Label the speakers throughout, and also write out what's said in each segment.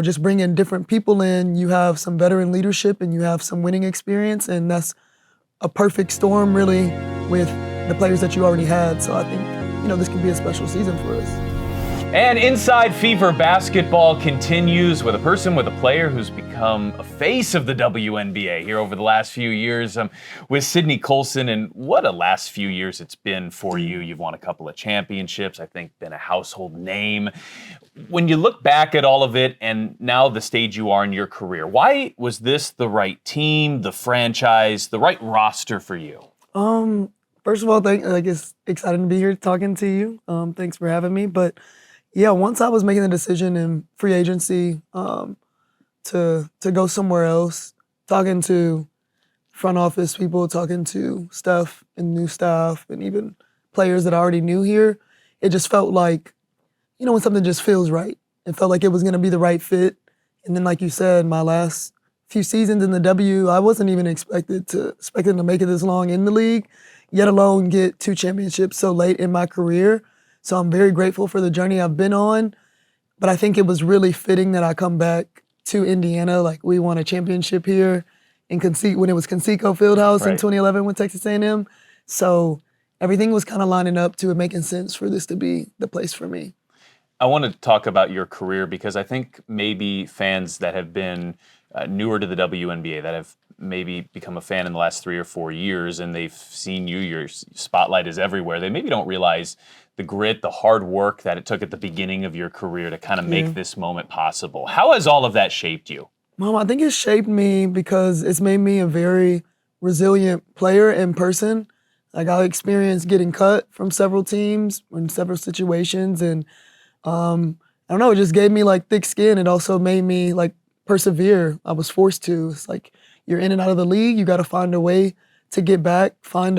Speaker 1: just bringing different people in. You have some veteran leadership and you have some winning experience, and that's a perfect storm, really, with the players that you already had. So I think, this can be a special season for us.
Speaker 2: And Inside Fever basketball continues with a player who's become a face of the WNBA here over the last few years with Sydney Colson. And what a last few years it's been for you. You've won a couple of championships, I think been a household name. When you look back at all of it and now the stage you are in your career, why was this the right team, the franchise, the right roster for you?
Speaker 1: First of all, it's exciting to be here talking to you. Thanks for having me. But yeah, once I was making the decision in free agency to go somewhere else, talking to front office people, talking to staff and new staff, and even players that I already knew here, it just felt like, when something just feels right. It felt like it was going to be the right fit. And then, like you said, my last few seasons in the W, I wasn't even expecting to make it this long in the league, yet alone get 2 championships so late in my career. So I'm very grateful for the journey I've been on. But I think it was really fitting that I come back to Indiana. Like, we won a championship here when it was Conseco Fieldhouse in 2011 with Texas A&M. So everything was kind of lining up to it making sense for this to be the place for me.
Speaker 2: I want to talk about your career because I think maybe fans that have been newer to the WNBA, that have maybe become a fan in the last 3 or 4 years, and they've seen you, your spotlight is everywhere, they maybe don't realize the grit, the hard work that it took at the beginning of your career to kind of make this moment possible. How has all of that shaped you?
Speaker 1: Mom, I think it's shaped me because it's made me a very resilient player and person. Like, I experienced getting cut from several teams in several situations, and I don't know, it just gave me like thick skin. It also made me like persevere. I was forced to. It's like, you're in and out of the league, you got to find a way to get back, find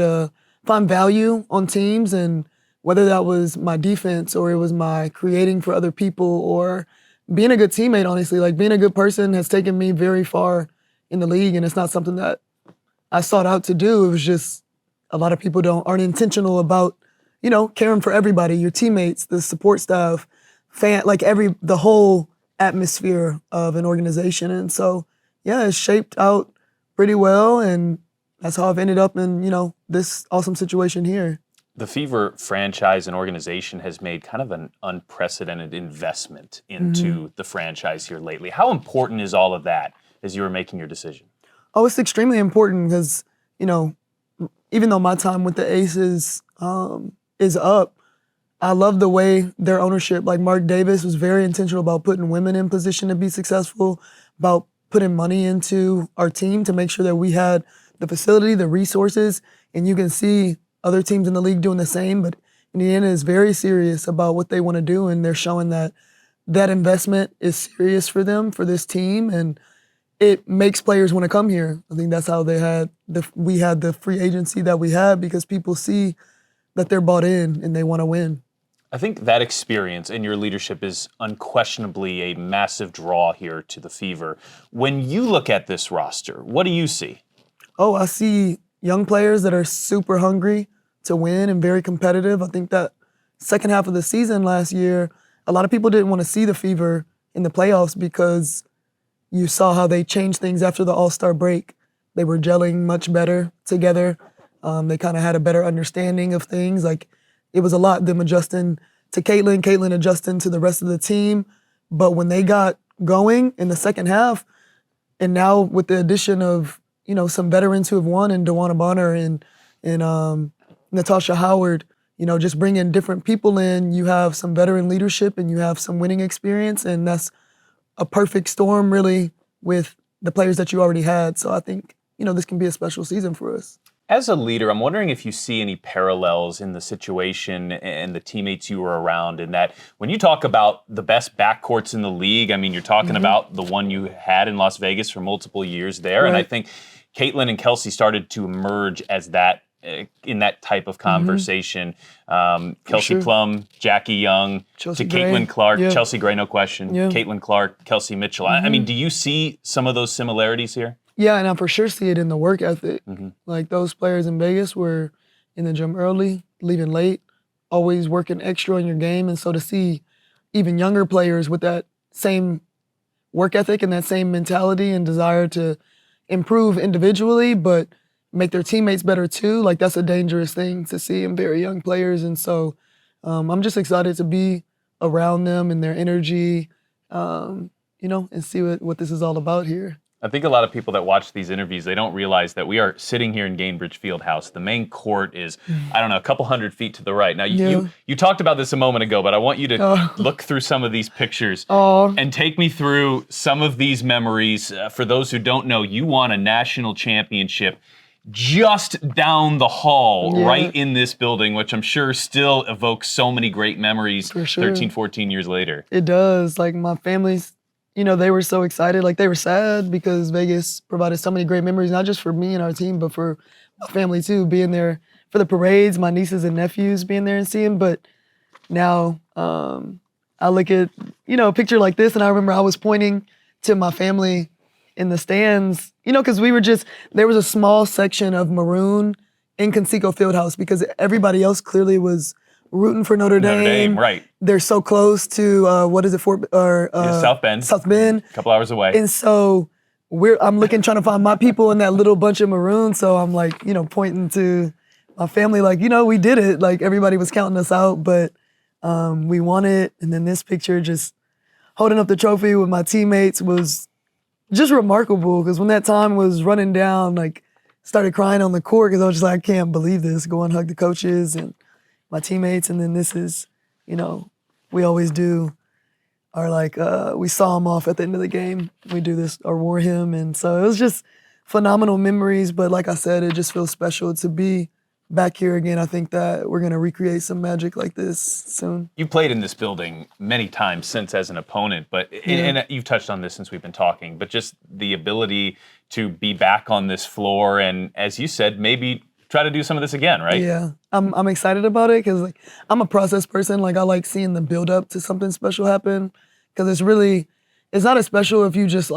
Speaker 1: value on teams, and whether that was my defense or it was my creating for other people or being a good teammate, honestly, like being a good person has taken me very far in the league, and it's not something that I sought out to do. It was just a lot of people aren't intentional about, caring for everybody, your teammates, the support staff, the whole atmosphere of an organization. And so, yeah, it's shaped out pretty well, and that's how I've ended up in, this awesome situation here.
Speaker 2: The Fever franchise and organization has made kind of an unprecedented investment into the franchise here lately. How important is all of that as you were making your decision?
Speaker 1: Oh, it's extremely important because, even though my time with the Aces is up, I love the way their ownership, like Mark Davis, was very intentional about putting women in position to be successful, about putting money into our team to make sure that we had the facility, the resources, and you can see other teams in the league doing the same, but Indiana is very serious about what they want to do, and they're showing that investment is serious for them, for this team, and it makes players want to come here. I think that's how we had the free agency that we had, because people see that they're bought in and they want to win.
Speaker 2: I think that experience and your leadership is unquestionably a massive draw here to the Fever. When you look at this roster, what do you see?
Speaker 1: Oh, I see young players that are super hungry to win and very competitive. I think that second half of the season last year, a lot of people didn't want to see the Fever in the playoffs because you saw how they changed things after the All-Star break. They were gelling much better together. They kind of had a better understanding of things. Like, it was a lot them adjusting to Caitlin adjusting to the rest of the team. But when they got going in the second half, and now with the addition of, some veterans who have won, and DeWanna Bonner and Natasha Howard, just bringing different people in, you have some veteran leadership and you have some winning experience, and that's a perfect storm, really, with the players that you already had. So I think, this can be a special season for us.
Speaker 2: As a leader, I'm wondering if you see any parallels in the situation and the teammates you were around, in that when you talk about the best backcourts in the league, I mean, you're talking about the one you had in Las Vegas for multiple years there. Right. And I think Caitlin and Kelsey started to emerge as that in that type of conversation. Kelsey Plum, Jackie Young,
Speaker 1: Chelsea
Speaker 2: to
Speaker 1: Gray.
Speaker 2: Caitlin Clark,
Speaker 1: Yeah.
Speaker 2: Chelsea Gray, no question.
Speaker 1: Yeah.
Speaker 2: Caitlin Clark, Kelsey Mitchell. I mean, do you see some of those similarities here?
Speaker 1: Yeah, and I for sure see it in the work ethic. Like, those players in Vegas were in the gym early, leaving late, always working extra on your game. And so to see even younger players with that same work ethic and that same mentality and desire to improve individually, but make their teammates better too. Like that's a dangerous thing to see in very young players. And so I'm just excited to be around them and their energy, and see what this is all about here.
Speaker 2: I think a lot of people that watch these interviews, they don't realize that we are sitting here in Gainbridge Fieldhouse. The main court is, I don't know, a couple hundred feet to the right. Now, you talked about this a moment ago, but I want you to look through some of these pictures and take me through some of these memories. For those who don't know, you won a national championship just down the hall, right in this building, which I'm sure still evokes so many great memories
Speaker 1: For sure.
Speaker 2: 13, 14 years later.
Speaker 1: It does. Like my family's, they were so excited. Like they were sad because Vegas provided so many great memories, not just for me and our team, but for my family too, being there for the parades, my nieces and nephews being there and seeing. But now I look at, a picture like this and I remember I was pointing to my family in the stands, because there was a small section of maroon in Conseco Fieldhouse because everybody else clearly was rooting for Notre Dame.
Speaker 2: Right.
Speaker 1: They're so close to
Speaker 2: South Bend.
Speaker 1: South Bend.
Speaker 2: A couple hours away.
Speaker 1: And so I'm looking, trying to find my people in that little bunch of maroon. So I'm like, pointing to my family, like, we did it. Like everybody was counting us out, but we won it. And then this picture, just holding up the trophy with my teammates, was just remarkable. Because when that time was running down, like, started crying on the court because I was just like, I can't believe this. Go and hug the coaches and my teammates. And then this is, we always do our we saw them off at the end of the game. We do this, our war hymn. And so it was just phenomenal memories. But like I said, it just feels special to be back here again. I think that we're going to recreate some magic like this soon.
Speaker 2: You played in this building many times since as an opponent, but and you've touched on this since we've been talking, but just the ability to be back on this floor and, as you said, maybe try to do some of this again, right?
Speaker 1: Yeah, I'm excited about it because I'm a process person. Like I like seeing the build up to something special happen because it's not as special if you just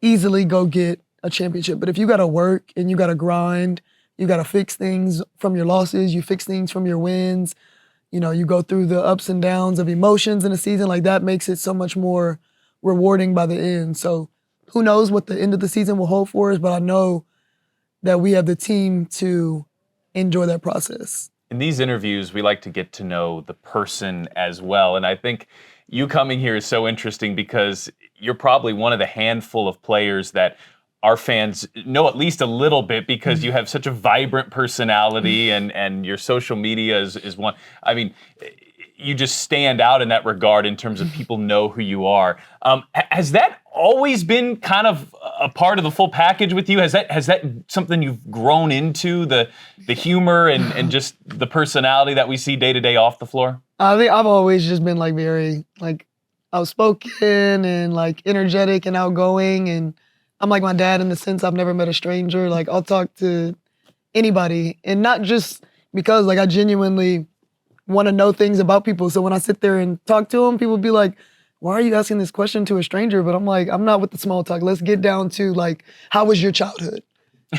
Speaker 1: easily go get a championship. But if you got to work and you got to grind, you got to fix things from your losses, you fix things from your wins, you go through the ups and downs of emotions in a season, like that makes it so much more rewarding by the end. So who knows what the end of the season will hold for us, but I know that we have the team to enjoy that process.
Speaker 2: In these interviews, we like to get to know the person as well. And I think you coming here is so interesting because you're probably one of the handful of players that our fans know at least a little bit because you have such a vibrant personality and your social media is one. I mean, you just stand out in that regard in terms of people know who you are. Has that always been kind of a part of the full package with you? Has that something you've grown into, the humor and just the personality that we see day to day off the floor?
Speaker 1: I think I've always just been very outspoken and energetic and outgoing, and I'm like my dad in the sense I've never met a stranger. I'll talk to anybody, and not just because I genuinely want to know things about people. So when I sit there and talk to them, people be like, why are you asking this question to a stranger? But I'm like, I'm not with the small talk. Let's get down to how was your childhood?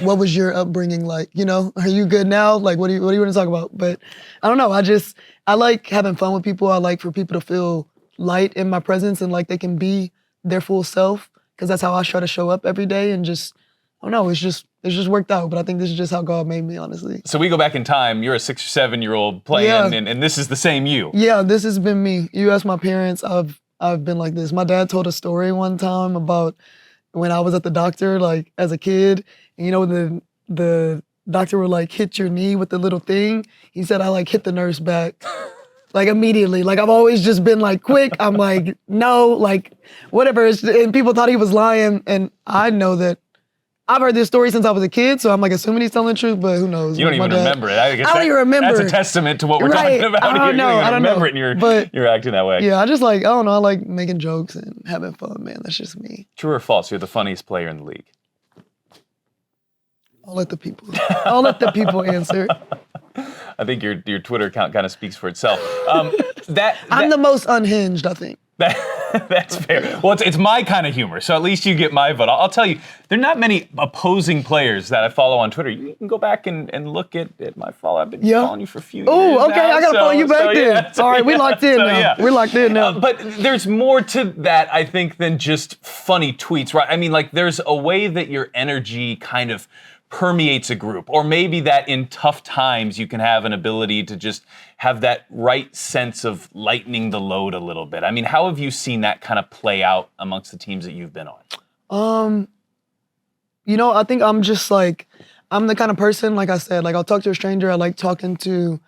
Speaker 1: What was your upbringing like? Are you good now? What do you want to talk about? But I don't know. I like having fun with people. I like for people to feel light in my presence and they can be their full self, because that's how I try to show up every day. And just, I don't know, it's just worked out. But I think this is just how God made me, honestly.
Speaker 2: So we go back in time. You're a 6 or 7 year old playing, and this is the same you.
Speaker 1: Yeah, this has been me. You ask my parents, I've been like this. My dad told a story one time about when I was at the doctor, as a kid, and the doctor would hit your knee with the little thing. He said I hit the nurse back. Immediately. I've always just been quick. I'm no, whatever. And people thought he was lying. And I know that I've heard this story since I was a kid, so I'm assuming he's telling the truth, but who knows?
Speaker 2: You don't even remember it. I don't
Speaker 1: even remember.
Speaker 2: That's a testament to what we're talking about here. You don't even remember it, and you're acting that way.
Speaker 1: Yeah, I just I don't know, I like making jokes and having fun, man. That's just me.
Speaker 2: True or false, you're the funniest player in the league?
Speaker 1: I'll let the people answer.
Speaker 2: I think your Twitter account kind of speaks for itself.
Speaker 1: I'm the most unhinged, I think.
Speaker 2: That's fair. Well, it's my kind of humor, so at least you get my vote. I'll tell you, there are not many opposing players that I follow on Twitter. You can go back and look at my follow. I've been following you for a few years.
Speaker 1: Oh, okay,
Speaker 2: now,
Speaker 1: I gotta follow you back then. All right, we locked in now.
Speaker 2: Yeah.
Speaker 1: We're locked in now.
Speaker 2: But there's more to that, I think, than just funny tweets, right? I mean, like, there's a way that your energy kind of permeates a group, or maybe that in tough times you can have an ability to just have that right sense of lightening the load a little bit. I mean, how have you seen that kind of play out amongst the teams that you've been on?
Speaker 1: I think I'm just like, I'm the kind of person, like I said, like I'll talk to a stranger. I like talking to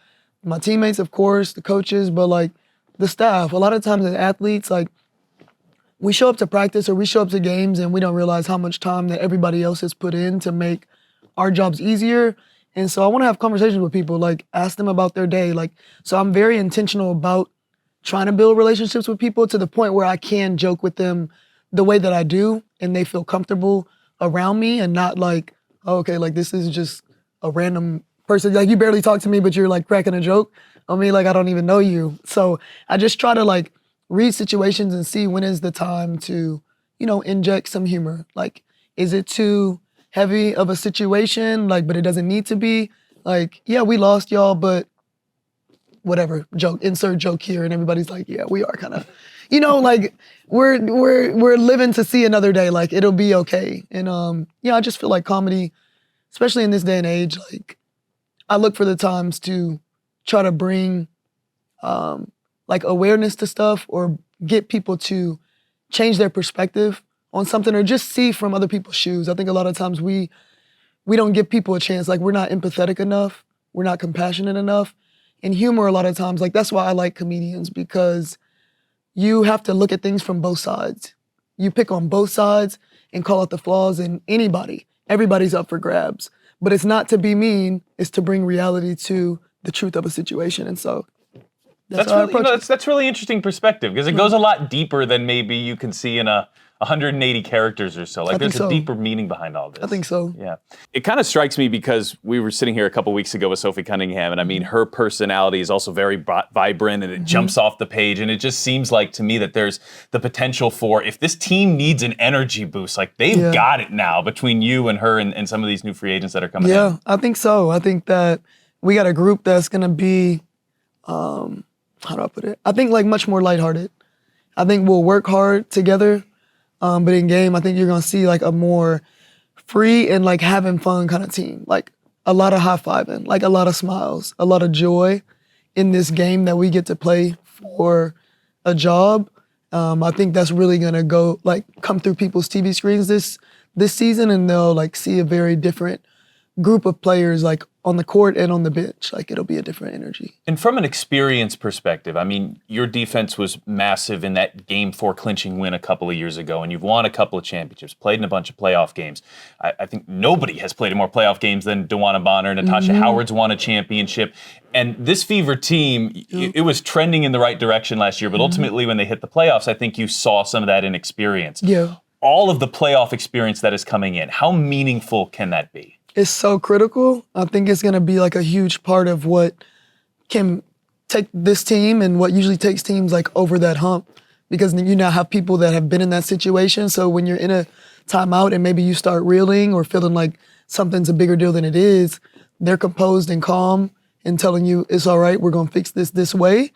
Speaker 1: my teammates, of course, the coaches, but like the staff. A lot of times as athletes, like we show up to practice or we show up to games and we don't realize how much time that everybody else has put in to make our jobs easier. And so I want to have conversations with people, like ask them about their day. Like, so I'm very intentional about trying to build relationships with people to the point where I can joke with them the way that I do and they feel comfortable around me and not like, oh, okay, like this is just a random person. Like you barely talk to me, but you're like cracking a joke on me, like I don't even know you. So I just try to like read situations and see when is the time to, inject some humor. Like, is it too heavy of a situation, like, but it doesn't need to be. Like, yeah, we lost y'all, but whatever, joke, insert joke here, and everybody's like, yeah, we are kind of, like we're living to see another day. Like, it'll be okay. And I just feel like comedy, especially in this day and age, like I look for the times to try to bring like awareness to stuff or get people to change their perspective on something or just see from other people's shoes. I think a lot of times we don't give people a chance. Like, we're not empathetic enough. We're not compassionate enough. And humor, a lot of times, like, that's why I like comedians, because you have to look at things from both sides. You pick on both sides and call out the flaws in everybody's up for grabs. But it's not to be mean, it's to bring reality to the truth of a situation. And so that's
Speaker 2: really interesting perspective, because it goes a lot deeper than maybe you can see in 180 characters or so. Like, there's a deeper meaning behind all this.
Speaker 1: I think so.
Speaker 2: Yeah. It kind of strikes me because we were sitting here a couple weeks ago with Sophie Cunningham, and I mean, her personality is also very vibrant and it jumps off the page. And it just seems like to me that there's the potential for, if this team needs an energy boost, like they've got it now between you and her and some of these new free agents that are coming in.
Speaker 1: Yeah, I think so. I think that we got a group that's going to be, how do I put it? I think like much more lighthearted. I think we'll work hard together. But in game, I think you're gonna see like a more free and like having fun kind of team. Like a lot of high-fiving, like a lot of smiles, a lot of joy in this game that we get to play for a job. I think that's really gonna come through people's TV screens this season, and they'll like see a very different group of players like on the court and on the bench. Like, it'll be a different energy.
Speaker 2: And from an experience perspective, I mean, your defense was massive in that Game 4 clinching win a couple of years ago, and you've won a couple of championships, played in a bunch of playoff games. I think nobody has played in more playoff games than DeWanna Bonner. Natasha Howard's won a championship. And this Fever team, it was trending in the right direction last year, but ultimately when they hit the playoffs, I think you saw some of that inexperience.
Speaker 1: Yeah.
Speaker 2: All of the playoff experience that is coming in, how meaningful can that be?
Speaker 1: It's so critical. I think it's going to be like a huge part of what can take this team and what usually takes teams like over that hump, because you now have people that have been in that situation. So when you're in a timeout and maybe you start reeling or feeling like something's a bigger deal than it is, they're composed and calm and telling you it's all right, we're going to fix this way.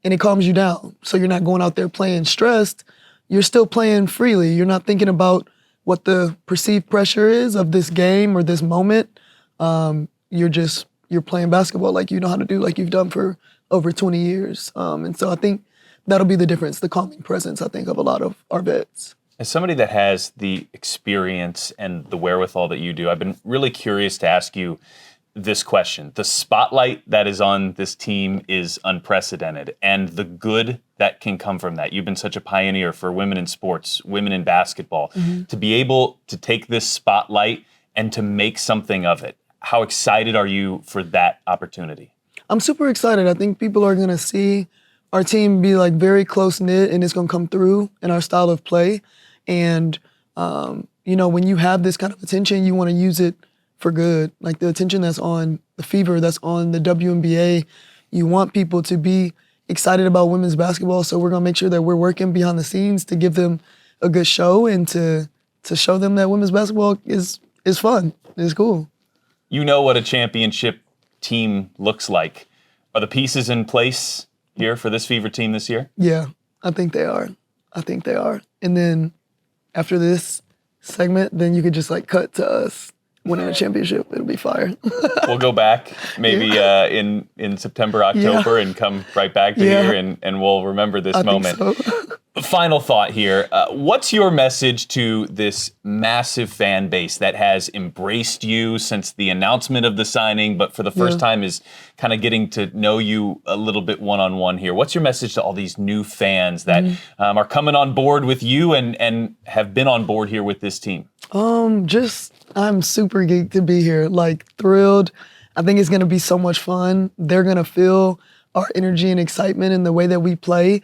Speaker 1: And it calms you down. So you're not going out there playing stressed. You're still playing freely. You're not thinking about what the perceived pressure is of this game or this moment. You're playing basketball like you know how to do, like you've done for over 20 years. And so I think that'll be the difference, the calming presence, I think, of a lot of our vets.
Speaker 2: As somebody that has the experience and the wherewithal that you do, I've been really curious to ask you this question. The spotlight that is on this team is unprecedented, and the good that can come from that. You've been such a pioneer for women in sports, women in basketball, to be able to take this spotlight and to make something of it. How excited are you for that opportunity?
Speaker 1: I'm super excited. I think people are gonna see our team be like very close-knit, and it's gonna come through in our style of play. And when you have this kind of attention, you wanna use it for good. Like the attention that's on the Fever, that's on the WNBA, you want people to be excited about women's basketball. So we're gonna make sure that we're working behind the scenes to give them a good show and to show them that women's basketball is fun. It's cool.
Speaker 2: You know what a championship team looks like. Are the pieces in place here for this Fever team this year?
Speaker 1: Yeah, I think they are. And then after this segment, then you could just like cut to us winning a championship. It'll be fire.
Speaker 2: We'll go back maybe in September, October, and come right back to here, and we'll remember this moment.
Speaker 1: Think so.
Speaker 2: Final thought here. What's your message to this massive fan base that has embraced you since the announcement of the signing, but for the first time is kind of getting to know you a little bit one-on-one here? What's your message to all these new fans that are coming on board with you and have been on board here with this team?
Speaker 1: I'm super geeked to be here, like thrilled. I think it's gonna be so much fun. They're gonna feel our energy and excitement in the way that we play.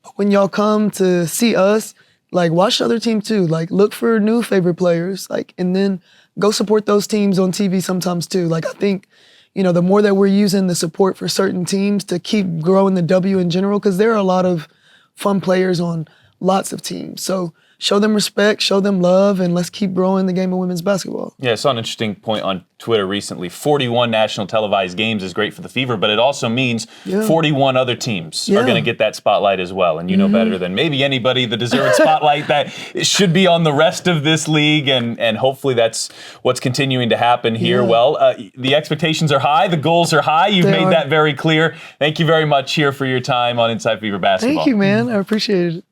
Speaker 1: But when y'all come to see us, like watch the other team too. Like look for new favorite players, like, and then go support those teams on TV sometimes too. Like I think, the more that we're using the support for certain teams to keep growing the W in general, because there are a lot of fun players on lots of teams. So show them respect, show them love, and let's keep growing the game of women's basketball.
Speaker 2: Yeah, I saw an interesting point on Twitter recently. 41 national televised games is great for the Fever, but it also means 41 other teams are going to get that spotlight as well. And you know better than maybe anybody the deserved spotlight that should be on the rest of this league, and hopefully that's what's continuing to happen here. Well, the expectations are high, the goals are high. You've made that very clear. Thank you very much here for your time on Inside Fever Basketball.
Speaker 1: Thank you, man. I appreciate it.